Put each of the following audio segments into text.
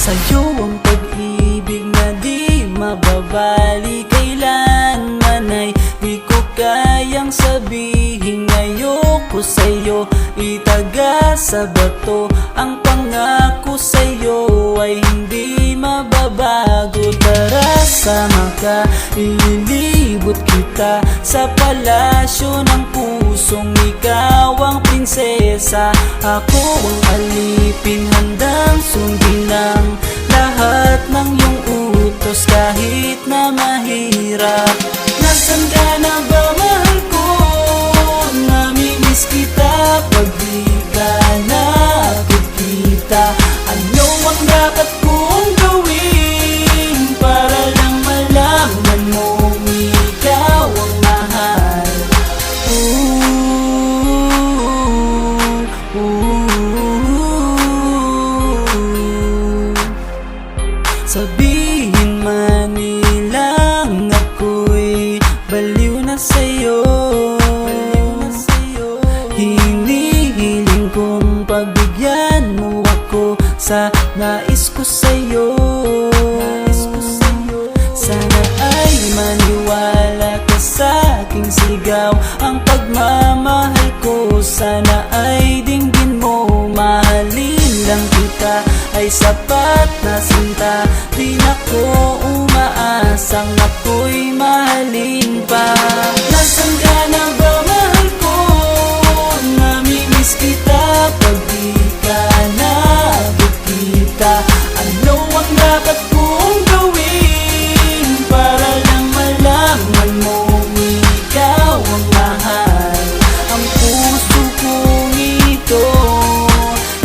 Sa'yo ang pag-ibig na di mababali, kailanman ay di ko kayang sabihin. Ayoko sa'yo itaga sa bato, ang pangako sa'yo ay hindi mababago. Tara, sama ka, ililibot kita sa palasyo ng pusong ikaw ang prinsesa. Ako ang alipin, handang sundin ng lahat ng iyong utos kahit na mahirap. Nasaan ka na ba, mahal ko? Namimiss kita pag di ka nakikita. Ano ang dapat kong gawin para lang malaman mong ikaw ang mahal? Sabihin man nilang ako'y baliw na sa'yo, hinihiling kong pagbigyan mo ako sa nais ko sa'yo. Sana ay maniwala ka sa aking sigaw, ang pagmamahal ko sana ay dinggin mo. Mahalin lang kita ay sapat na sinta, di na ko umaasang ako'y mahalin pa. Nasaan ka na ba, mahal ko? Namimiss kita pag di ka nakikita. Ano ang dapat kong gawin para lang malaman mong ikaw ang mahal? Ang puso kong ito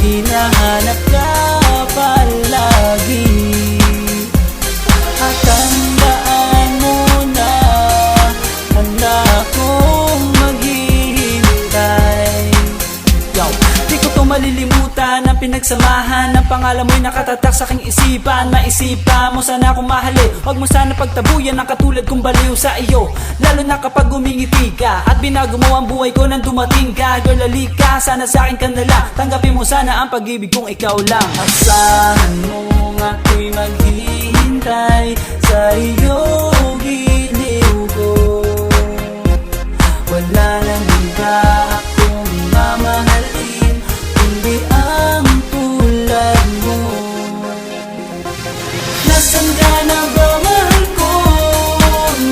hinahanap ka palagi, at tandaan mo na handa akong maghihintay. Yo, di ko to malilimutan ang pinagsamahan, ang pangalan mo'y nakatatak sa aking isipan. Maisipan mo sana akong mahalin, huwag mo sana pagtabuyan ang katulad kong baliw sa iyo. Lalo na kapag umingiti ka at binago mo ang buhay ko nang dumating ka. Girl, halika, sana sa akin ka na lang, tanggapin mo sana ang pag-ibig kong ikaw lang. Asahan mo ako'y maghihintay sa iyo, giliw ko. Wala nang iba akong mamahalin kundi ang tulad mo. Nasaan ka na ba, mahal ko?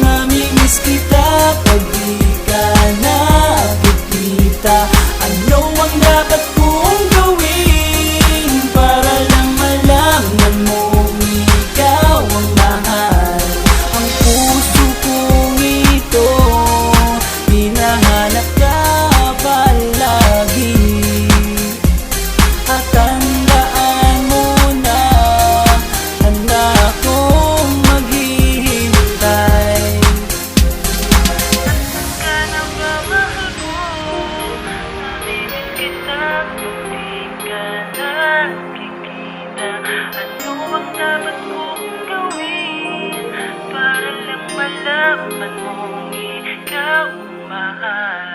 Namimiss kita pag di ka nakikita. Ano ang dapat kong gawin para lang malaman mong ikaw ang mahal? Ang puso kong ito hinahanap ka palagi, at tandaan mo na handa akong maghihintay. Nasaan ka na ba, mahal ko? Namimiss kita kung di ka nakikita. Ano ang dapat kong gawin para lang malaman mong ikaw ang mahal?